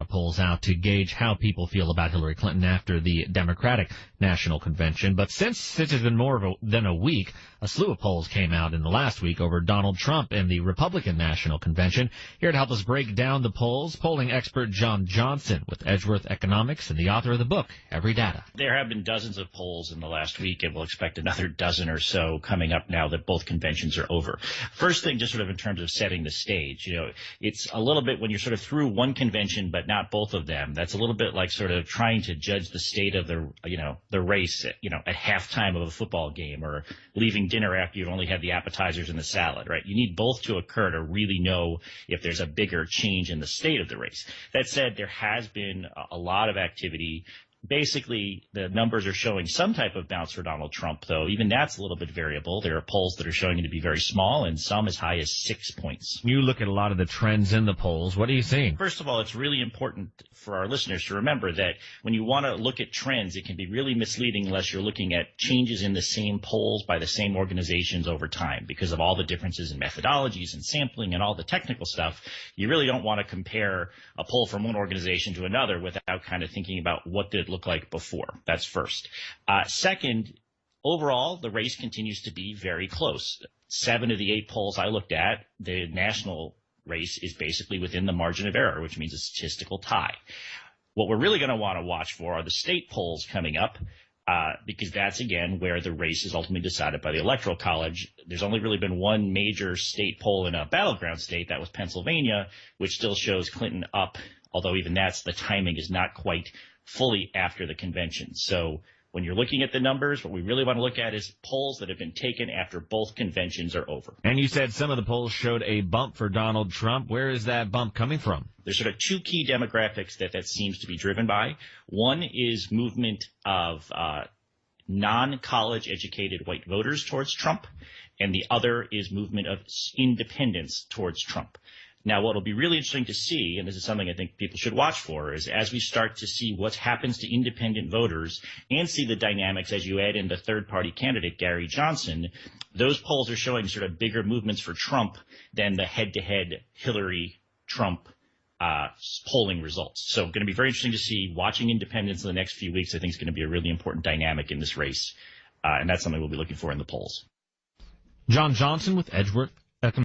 Polls out to gauge how people feel about Hillary Clinton after the Democratic National Convention. But since it's been than a week, a slew of polls came out in the last week over Donald Trump and the Republican National Convention. Here to help us break down the polls, polling expert John Johnson with Edgeworth Economics and the author of the book, Everydata. There have been dozens of polls in the last week, and we'll expect another dozen or so coming up now that both conventions are over. First thing, just sort of in terms of setting the stage, it's a little bit when you're sort of through one convention but not both of them. That's a little bit like sort of trying to judge the state of the race, at halftime of a football game, or leaving dinner after you've only had the appetizers and the salad, right? You need both to occur to really know if there's a bigger change in the state of the race. That said, there has been a lot of activity. Basically, the numbers are showing some type of bounce for Donald Trump, though. Even that's a little bit variable. There are polls that are showing it to be very small and some as high as 6 points. You look at a lot of the trends in the polls. What are you seeing? First of all, it's really important for our listeners to remember that when you want to look at trends, it can be really misleading unless you're looking at changes in the same polls by the same organizations over time. Because of all the differences in methodologies and sampling and all the technical stuff, you really don't want to compare a poll from one organization to another without kind of thinking about what did it look like before. That's first. Second, overall, the race continues to be very close. 7 of the 8 polls I looked at, the national race is basically within the margin of error, which means a statistical tie. What we're really going to want to watch for are the state polls coming up, because that's, again, where the race is ultimately decided by the Electoral College. There's only really been one major state poll in a battleground state, that was Pennsylvania, which still shows Clinton up, although even the timing is not quite fully after the convention. So when you're looking at the numbers, what we really want to look at is polls that have been taken after both conventions are over. And you said some of the polls showed a bump for Donald Trump. Where is that bump coming from? There's sort of 2 key demographics that seems to be driven by. One is movement of non-college educated white voters towards Trump, and the other is movement of independents towards Trump. Now, what will be really interesting to see, and this is something I think people should watch for, is as we start to see what happens to independent voters and see the dynamics as you add in the third-party candidate, Gary Johnson, those polls are showing sort of bigger movements for Trump than the head-to-head Hillary-Trump polling results. So going to be very interesting to see. Watching independents in the next few weeks, I think, is going to be a really important dynamic in this race, and that's something we'll be looking for in the polls. John Johnson with Edgeworth